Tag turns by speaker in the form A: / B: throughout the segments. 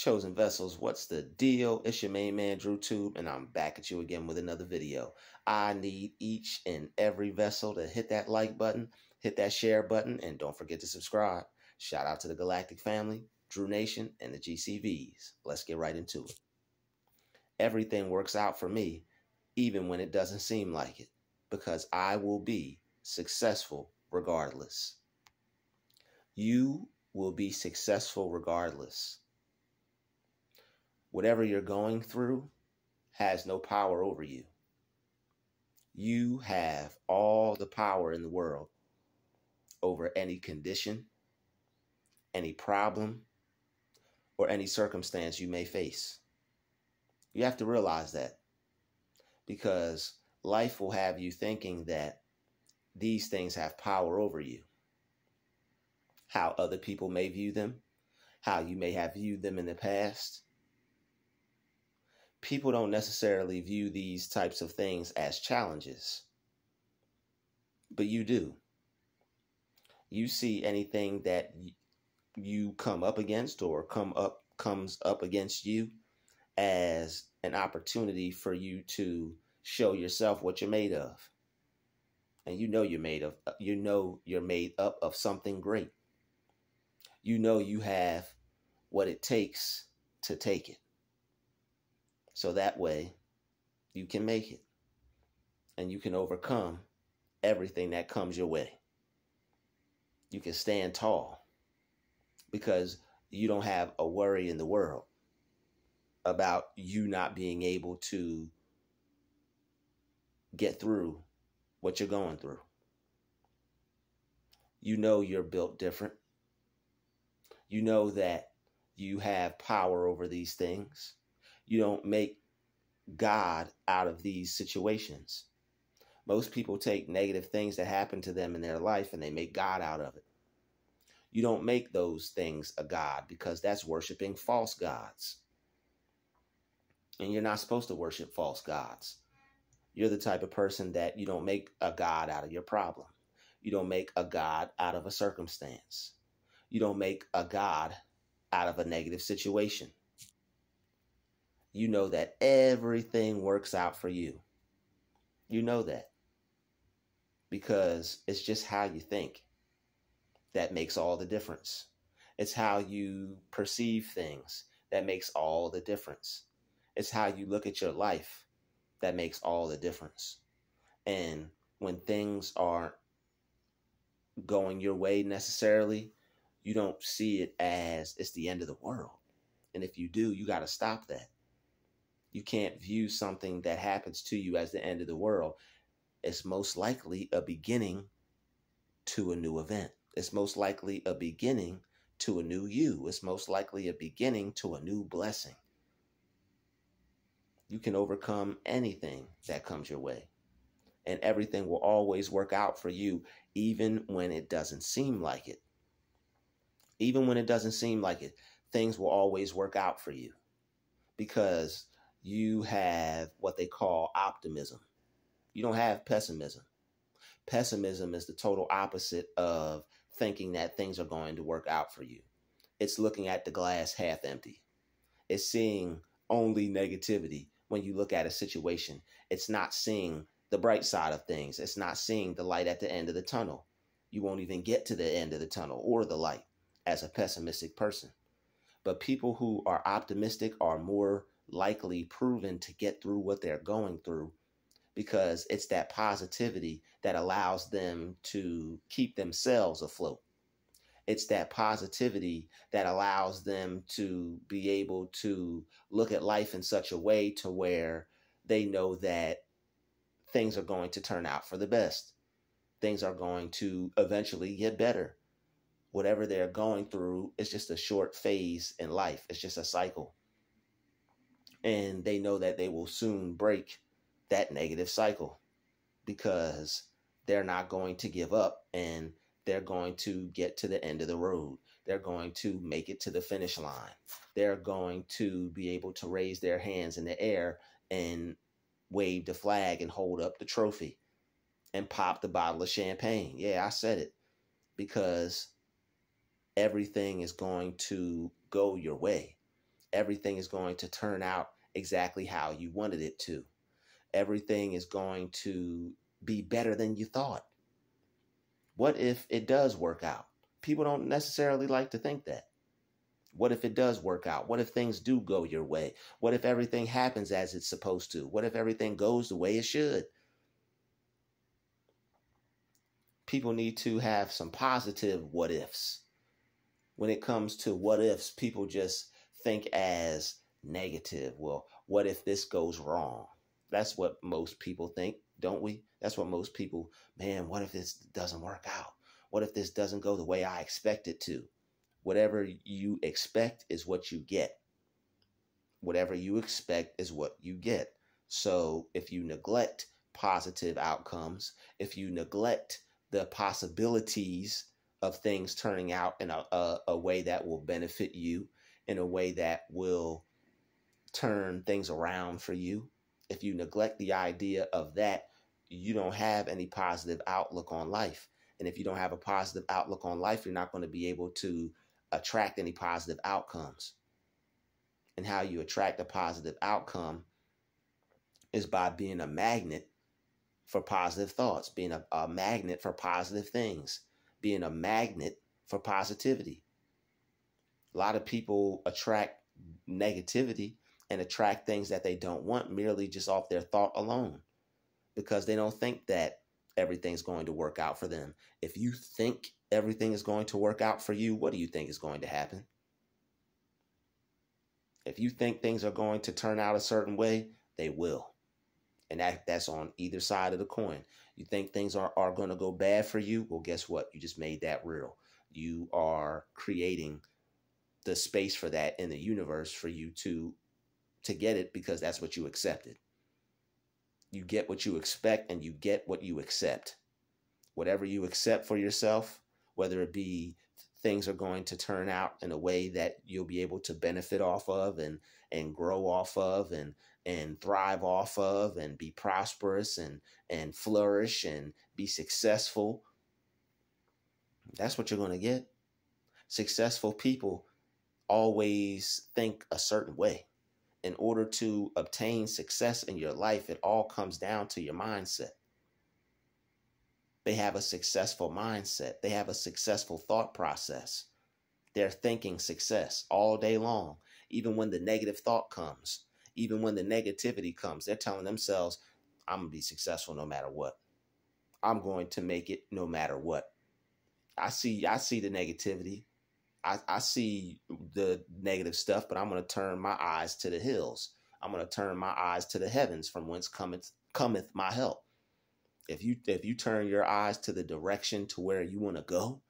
A: Chosen vessels, what's the deal? It's your main man Drutube, and I'm back at you again with another video. I need each and every vessel to hit that like button, hit that share button, and don't forget to subscribe. Shout out to the Galactic family, Drew Nation, and the GCVs. Let's get right into it. Everything works out for me, even when it doesn't seem like it, because I will be successful regardless. You will be successful regardless. Whatever you're going through has no power over you. You have all the power in the world over any condition, any problem, or any circumstance you may face. You have to realize that, because life will have you thinking that these things have power over you. How other people may view them, how you may have viewed them in the past. People don't necessarily view these types of things as challenges, but you do. You see anything that you come up against or comes up against you as an opportunity for you to show yourself what you're made of. And you're made up of something great. You know you have what it takes to take it. So that way you can make it and you can overcome everything that comes your way. You can stand tall because you don't have a worry in the world about you not being able to get through what you're going through. You know you're built different. You know that you have power over these things. You don't make God out of these situations. Most people take negative things that happen to them in their life and they make God out of it. You don't make those things a God, because that's worshiping false gods. And you're not supposed to worship false gods. You're the type of person that you don't make a God out of your problem. You don't make a God out of a circumstance. You don't make a God out of a negative situation. You know that everything works out for you. You know that because it's just how you think that makes all the difference. It's how you perceive things that makes all the difference. It's how you look at your life that makes all the difference. And when things aren't going your way necessarily, you don't see it as it's the end of the world. And if you do, you got to stop that. You can't view something that happens to you as the end of the world. It's most likely a beginning to a new event. It's most likely a beginning to a new you. It's most likely a beginning to a new blessing. You can overcome anything that comes your way. And everything will always work out for you, even when it doesn't seem like it. Even when it doesn't seem like it, things will always work out for you, because you have what they call optimism. You don't have pessimism. Pessimism is the total opposite of thinking that things are going to work out for you. It's looking at the glass half empty. It's seeing only negativity when you look at a situation. It's not seeing the bright side of things. It's not seeing the light at the end of the tunnel. You won't even get to the end of the tunnel or the light as a pessimistic person. But people who are optimistic are more likely proven to get through what they're going through, because it's that positivity that allows them to keep themselves afloat. It's that positivity that allows them to be able to look at life in such a way to where they know that things are going to turn out for the best. Things are going to eventually get better. Whatever they're going through is just a short phase in life. It's just a cycle. And they know that they will soon break that negative cycle, because they're not going to give up, and they're going to get to the end of the road. They're going to make it to the finish line. They're going to be able to raise their hands in the air and wave the flag and hold up the trophy and pop the bottle of champagne. Yeah, I said it, because everything is going to go your way. everything is going to turn out exactly how you wanted it to? Everything is going to be better than you thought. What if it does work out? People don't necessarily like to think that. What if it does work out? What if things do go your way? What if everything happens as it's supposed to? What if everything goes the way it should? People need to have some positive what ifs. When it comes to what ifs, people just think as negative. Well, what if this goes wrong? That's what most people think, don't we? That's what most people, man, what if this doesn't work out? What if this doesn't go the way I expect it to? Whatever you expect is what you get. Whatever you expect is what you get. So if you neglect positive outcomes, if you neglect the possibilities of things turning out in a way that will benefit you, in a way that will turn things around for you, if you neglect the idea of that, you don't have any positive outlook on life. And if you don't have a positive outlook on life, you're not going to be able to attract any positive outcomes. And how you attract a positive outcome is by being a magnet for positive thoughts, being a magnet for positive things, being a magnet for positivity. A lot of people attract negativity and attract things that they don't want merely just off their thought alone, because they don't think that everything's going to work out for them. If you think everything is going to work out for you, what do you think is going to happen? If you think things are going to turn out a certain way, they will. And that's on either side of the coin. You think things are going to go bad for you? Well, guess what? You just made that real. You are creating the space for that in the universe for you to get it, because that's what you accepted. You get what you expect and you get what you accept. Whatever you accept for yourself, whether it be things are going to turn out in a way that you'll be able to benefit off of and grow off of and thrive off of and be prosperous and flourish and be successful. That's what you're going to get. Successful people always think a certain way. In order to obtain success in your life, it all comes down to your mindset. They have a successful mindset. They have a successful thought process. They're thinking success all day long. Even when the negative thought comes, even when the negativity comes, they're telling themselves, I'm going to be successful no matter what. I'm going to make it no matter what. I see the negativity. I see the negative stuff, but I'm going to turn my eyes to the hills. I'm going to turn my eyes to the heavens, from whence cometh my help. If you turn your eyes to the direction to where you want to go,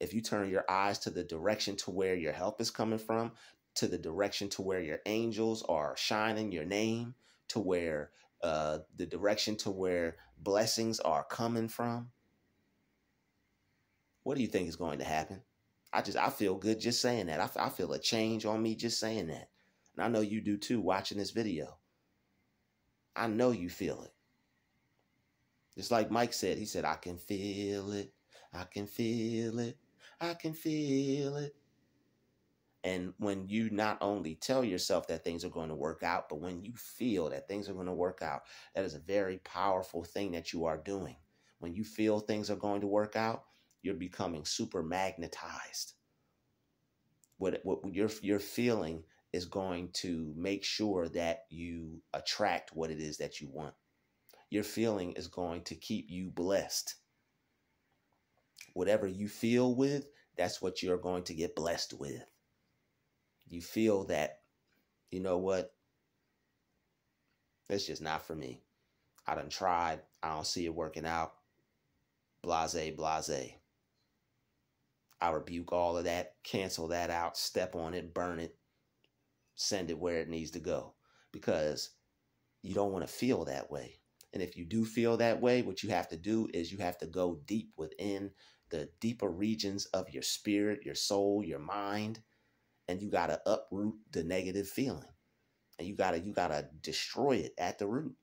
A: if you turn your eyes to the direction to where your help is coming from, to the direction to where your angels are shining your name, to where the direction to where blessings are coming from, what do you think is going to happen? I feel good just saying that. I feel a change on me just saying that. And I know you do too, watching this video. I know you feel it. Just like Mike said, he said, I can feel it. I can feel it. I can feel it. And when you not only tell yourself that things are going to work out, but when you feel that things are going to work out, that is a very powerful thing that you are doing. When you feel things are going to work out, you're becoming super magnetized. What you're feeling is going to make sure that you attract what it is that you want. Your feeling is going to keep you blessed. Whatever you feel with, that's what you're going to get blessed with. You feel that, you know what? It's just not for me. I done tried. I don't see it working out. Blase, blase. I rebuke all of that, cancel that out, step on it, burn it, send it where it needs to go, because you don't want to feel that way. And if you do feel that way, what you have to do is you have to go deep within the deeper regions of your spirit, your soul, your mind, and you got to uproot the negative feeling, and you got to destroy it at the root.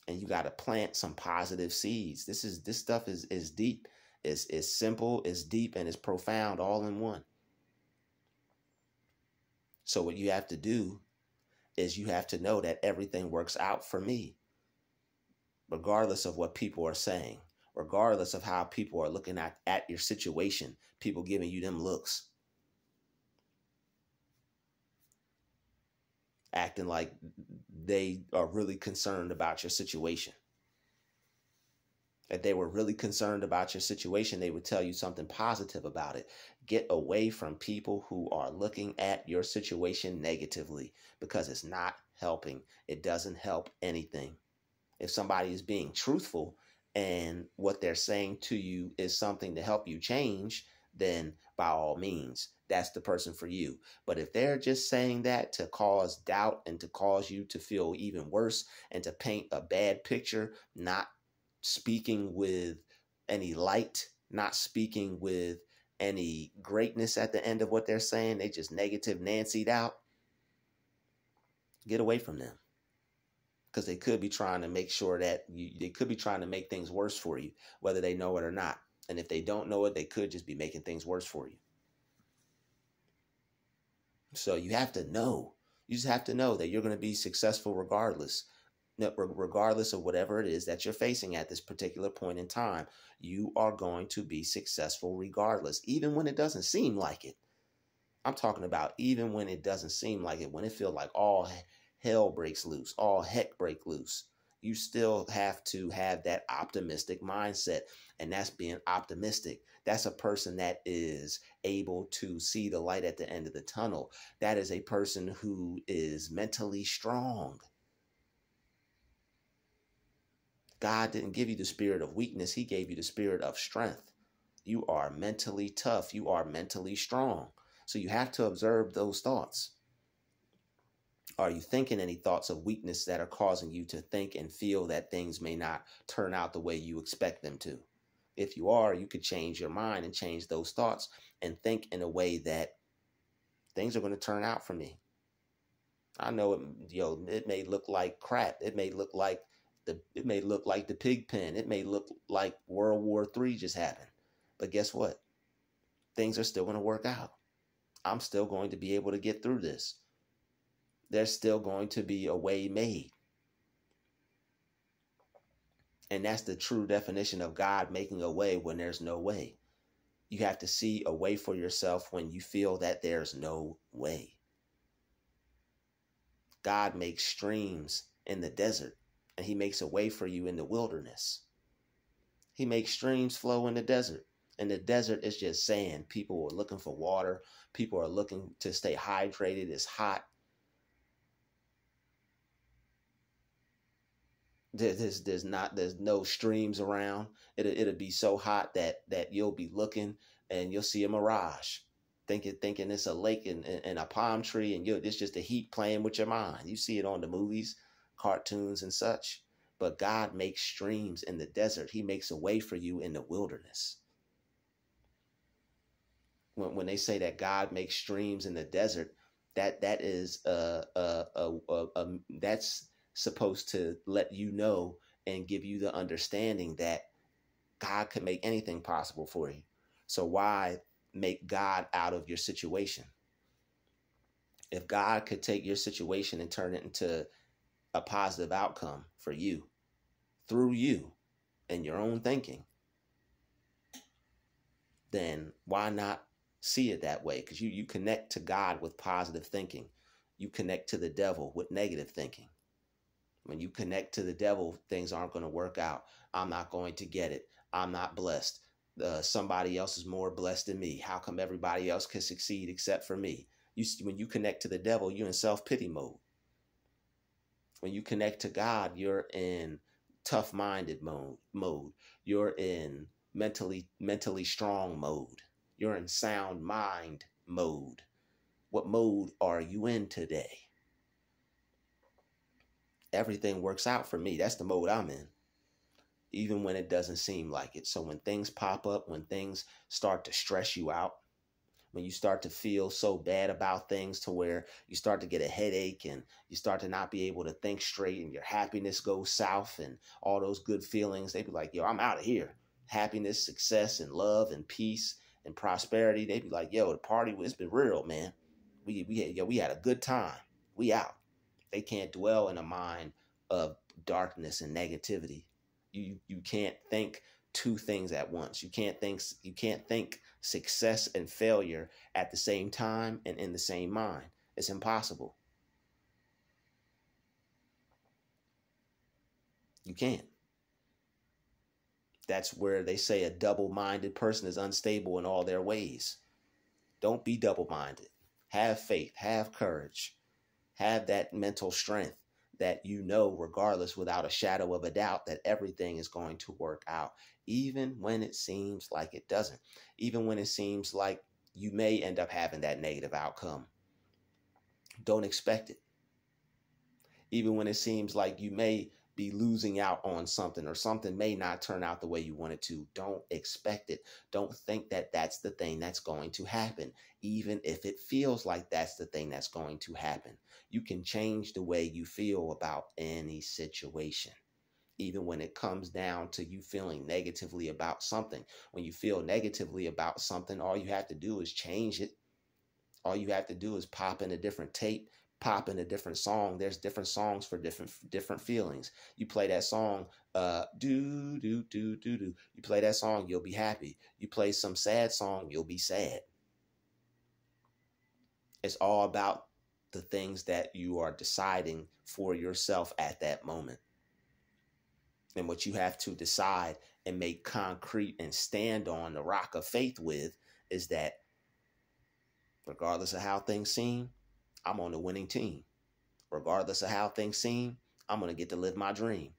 A: And you got to plant some positive seeds. This stuff is deep. It's simple, it's deep, and it's profound all in one. So what you have to do is you have to know that everything works out for me, regardless of what people are saying, regardless of how people are looking at your situation, people giving you them looks, acting like they are really concerned about your situation. If they were really concerned about your situation, they would tell you something positive about it. Get away from people who are looking at your situation negatively, because it's not helping. It doesn't help anything. If somebody is being truthful and what they're saying to you is something to help you change, then by all means, that's the person for you. But if they're just saying that to cause doubt and to cause you to feel even worse and to paint a bad picture, not speaking with any light, not speaking with any greatness at the end of what they're saying, they just negative Nancy'd out, get away from them. Because they could be trying to make sure that they could be trying to make things worse for you, whether they know it or not. And if they don't know it, they could just be making things worse for you. So you have to know. You just have to know that you're going to be successful regardless. Regardless of whatever it is that you're facing at this particular point in time, you are going to be successful regardless, even when it doesn't seem like it. I'm talking about even when it doesn't seem like it, when it feels like all hell breaks loose, all heck break loose. You still have to have that optimistic mindset, and that's being optimistic. That's a person that is able to see the light at the end of the tunnel. That is a person who is mentally strong. God didn't give you the spirit of weakness. He gave you the spirit of strength. You are mentally tough. You are mentally strong. So you have to observe those thoughts. Are you thinking any thoughts of weakness that are causing you to think and feel that things may not turn out the way you expect them to? If you are, you could change your mind and change those thoughts and think in a way that things are going to turn out for me. I know it may look like crap. It may look like the pig pen. It may look like World War III just happened. But guess what? Things are still going to work out. I'm still going to be able to get through this. There's still going to be a way made. And that's the true definition of God making a way when there's no way. You have to see a way for yourself when you feel that there's no way. God makes streams in the desert, and he makes a way for you in the wilderness. He makes streams flow in the desert. And the desert is just sand. People are looking for water. People are looking to stay hydrated. It's hot. There's no streams around. It'll be so hot that you'll be looking and you'll see a mirage, thinking it's a lake and a palm tree, and it's just the heat playing with your mind. You see it on the movies, cartoons and such. But God makes streams in the desert. He makes a way for you in the wilderness. When they say that God makes streams in the desert, that is that's supposed to let you know and give you the understanding that God could make anything possible for you. So why make God out of your situation? If God could take your situation and turn it into a positive outcome for you, through you and your own thinking, then why not see it that way? Because you connect to God with positive thinking. You connect to the devil with negative thinking. When you connect to the devil, things aren't going to work out. I'm not going to get it. I'm not blessed. Somebody else is more blessed than me. How come everybody else can succeed except for me? When you connect to the devil, you're in self-pity mode. When you connect to God, you're in tough-minded mode. You're in mentally strong mode. You're in sound mind mode. What mode are you in today? Everything works out for me. That's the mode I'm in, even when it doesn't seem like it. So when things pop up, when things start to stress you out, when you start to feel so bad about things to where you start to get a headache and you start to not be able to think straight and your happiness goes south and all those good feelings, they be like, yo, I'm out of here. Happiness, success, and love and peace and prosperity. They be like, yo, the party has been real, man. We had a good time. We out. They can't dwell in a mind of darkness and negativity. You can't think two things at once. You can't think success and failure at the same time and in the same mind. It's impossible. You can't. That's where they say a double-minded person is unstable in all their ways. Don't be double-minded. Have faith, have courage, have that mental strength that you know, regardless, without a shadow of a doubt, that everything is going to work out, even when it seems like it doesn't, even when it seems like you may end up having that negative outcome. Don't expect it. Even when it seems like you may be losing out on something, or something may not turn out the way you want it to, don't expect it. Don't think that that's the thing that's going to happen, even if it feels like that's the thing that's going to happen. You can change the way you feel about any situation, even when it comes down to you feeling negatively about something. When you feel negatively about something, all you have to do is change it. All you have to do is pop in a different tape, pop in a different song. There's different songs for different feelings. You play that song, do do do do do. You play that song, you'll be happy. You play some sad song, you'll be sad. It's all about the things that you are deciding for yourself at that moment. And what you have to decide and make concrete and stand on the rock of faith with is that regardless of how things seem, I'm on the winning team. Regardless of how things seem, I'm going to get to live my dream.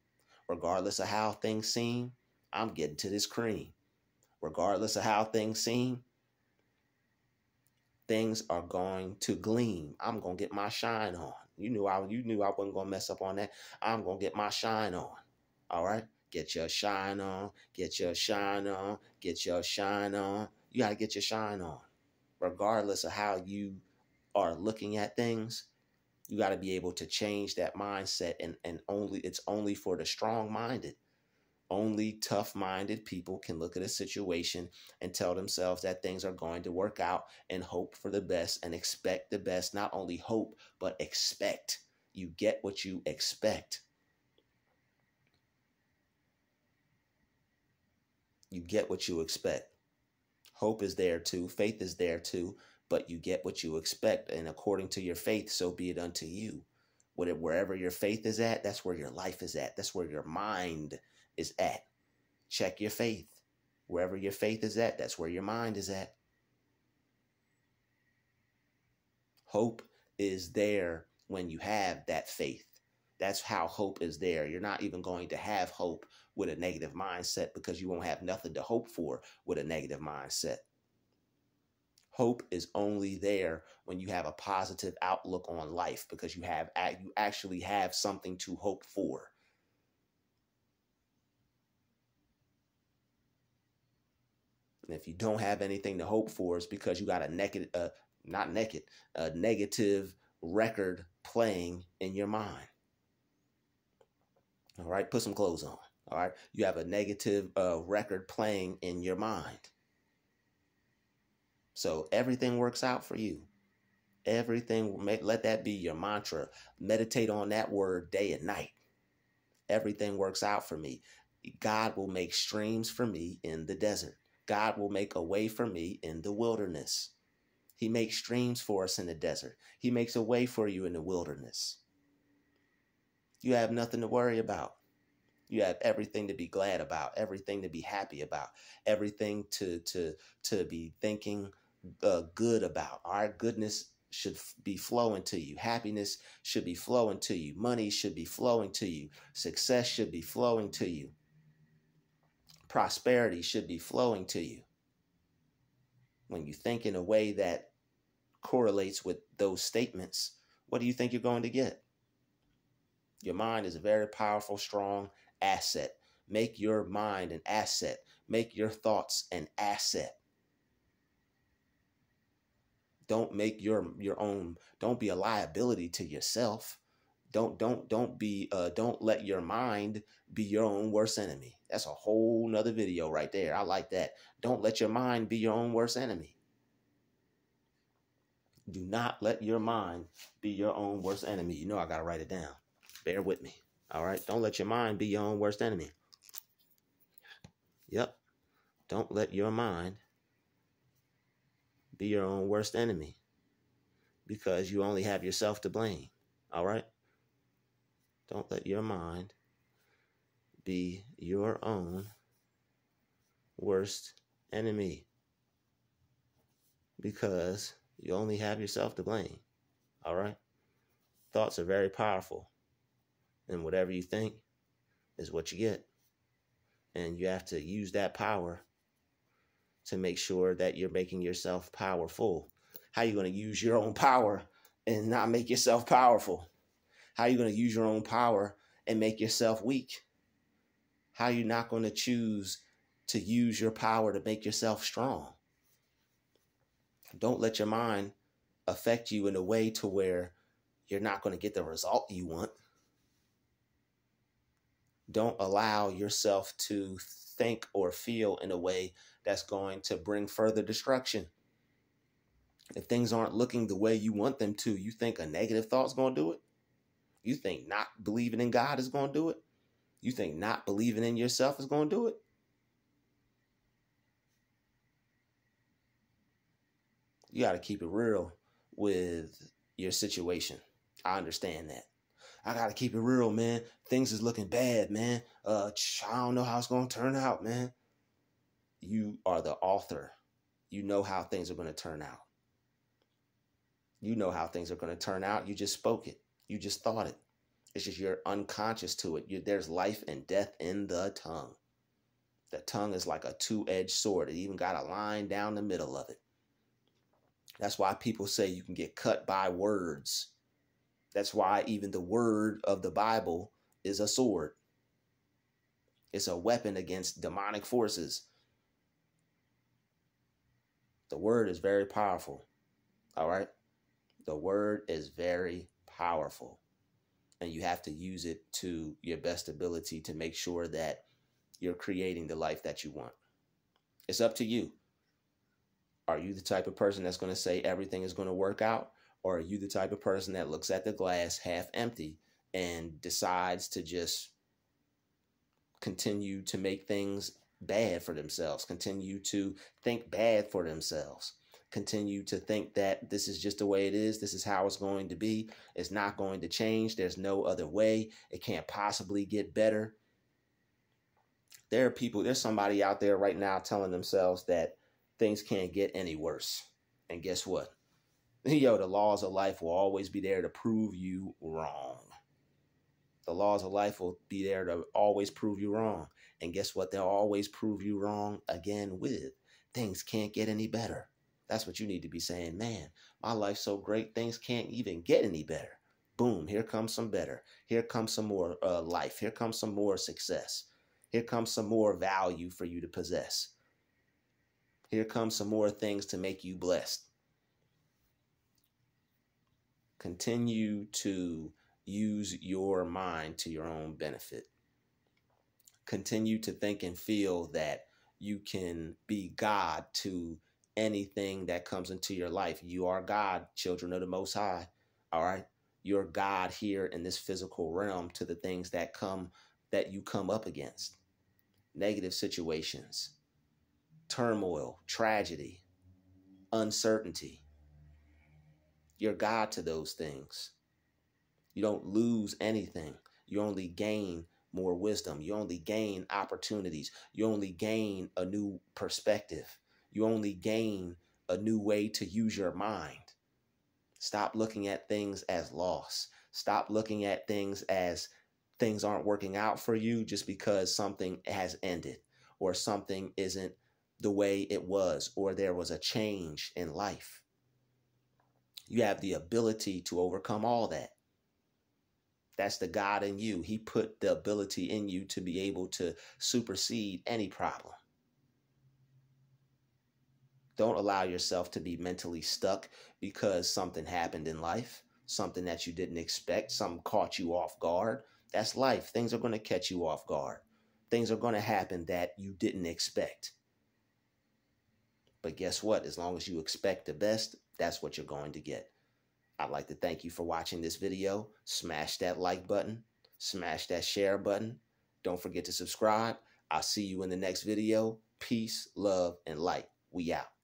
A: Regardless of how things seem, I'm getting to this cream. Regardless of how things seem, things are going to gleam. I'm going to get my shine on. You knew I wasn't going to mess up on that. I'm going to get my shine on. All right? Get your shine on. Get your shine on. Get your shine on. You got to get your shine on. Regardless of how you are looking at things, you got to be able to change that mindset. And it's only for the strong-minded. Only tough-minded people can look at a situation and tell themselves that things are going to work out and hope for the best and expect the best. Not only hope, but expect. You get what you expect. You get what you expect. Hope is there too. Faith is there too. But you get what you expect. And according to your faith, so be it unto you. Wherever your faith is at, that's where your life is at. That's where your mind is at. Check your faith. Wherever your faith is at, that's where your mind is at. Hope is there when you have that faith. That's how hope is there. You're not even going to have hope with a negative mindset, because you won't have nothing to hope for with a negative mindset. Hope is only there when you have a positive outlook on life, because you actually have something to hope for. And if you don't have anything to hope for, it's because you got a negative record playing in your mind. All right, put some clothes on. All right, you have a negative record playing in your mind. So everything works out for you. Let that be your mantra. Meditate on that word day and night. Everything works out for me. God will make streams for me in the desert. God will make a way for me in the wilderness. He makes streams for us in the desert. He makes a way for you in the wilderness. You have nothing to worry about. You have everything to be glad about, everything to be happy about, everything to be thinking good about. All right, goodness should be flowing to you. Happiness should be flowing to you. Money should be flowing to you. Success should be flowing to you. Prosperity should be flowing to you. When you think in a way that correlates with those statements, what do you think you're going to get? Your mind is a very powerful, strong asset. Make your mind an asset. Make your thoughts an asset. Don't make your own. Don't be a liability to yourself. Don't let your mind be your own worst enemy. That's a whole nother video right there. I like that. Don't let your mind be your own worst enemy. Do not let your mind be your own worst enemy. You know I got to write it down. Bear with me. All right? Don't let your mind be your own worst enemy. Yep. Don't let your mind be your own worst enemy, because you only have yourself to blame. All right? Don't let your mind be your own worst enemy, because you only have yourself to blame. All right? Thoughts are very powerful, and whatever you think is what you get. And you have to use that power to make sure that you're making yourself powerful. How are you going to use your own power and not make yourself powerful? How are you going to use your own power and make yourself weak? How are you not going to choose to use your power to make yourself strong? Don't let your mind affect you in a way to where you're not going to get the result you want. Don't allow yourself to think or feel in a way that's going to bring further destruction. If things aren't looking the way you want them to, you think a negative thought's going to do it? You think not believing in God is going to do it? You think not believing in yourself is going to do it? You got to keep it real with your situation. I understand that. I got to keep it real, man. Things is looking bad, man. I don't know how it's going to turn out, man. You are the author. You know how things are going to turn out. You know how things are going to turn out. You just spoke it. You just thought it. It's just you're unconscious to it. There's life and death in the tongue. The tongue is like a two-edged sword. It even got a line down the middle of it. That's why people say you can get cut by words. That's why even the word of the Bible is a sword. It's a weapon against demonic forces. The word is very powerful. All right? The word is very powerful. And you have to use it to your best ability to make sure that you're creating the life that you want. It's up to you. Are you the type of person that's going to say everything is going to work out? Or are you the type of person that looks at the glass half empty and decides to just continue to make things bad for themselves, continue to think bad for themselves, continue to think that this is just the way it is, this is how it's going to be, it's not going to change, there's no other way, it can't possibly get better? There are people, there's somebody out there right now telling themselves that things can't get any worse. And guess what? Yo, the laws of life will always be there to prove you wrong. The laws of life will be there to always prove you wrong. And guess what? They'll always prove you wrong again with things can't get any better. That's what you need to be saying. Man, my life's so great, things can't even get any better. Boom, here comes some better. Here comes some more life. Here comes some more success. Here comes some more value for you to possess. Here comes some more things to make you blessed. Continue to use your mind to your own benefit. Continue to think and feel that you can be God to anything that comes into your life. You are God, children of the Most High. All right. You're God here in this physical realm to the things that you come up against. Negative situations, turmoil, tragedy, uncertainty. You're God to those things. You don't lose anything. You only gain more wisdom. You only gain opportunities. You only gain a new perspective. You only gain a new way to use your mind. Stop looking at things as loss. Stop looking at things as things aren't working out for you just because something has ended or something isn't the way it was or there was a change in life. You have the ability to overcome all that. That's the God in you. He put the ability in you to be able to supersede any problem. Don't allow yourself to be mentally stuck because something happened in life, something that you didn't expect, something caught you off guard. That's life. Things are going to catch you off guard. Things are going to happen that you didn't expect. But guess what? As long as you expect the best that's what you're going to get. I'd like to thank you for watching this video. Smash that like button. Smash that share button. Don't forget to subscribe. I'll see you in the next video. Peace, love, and light. We out.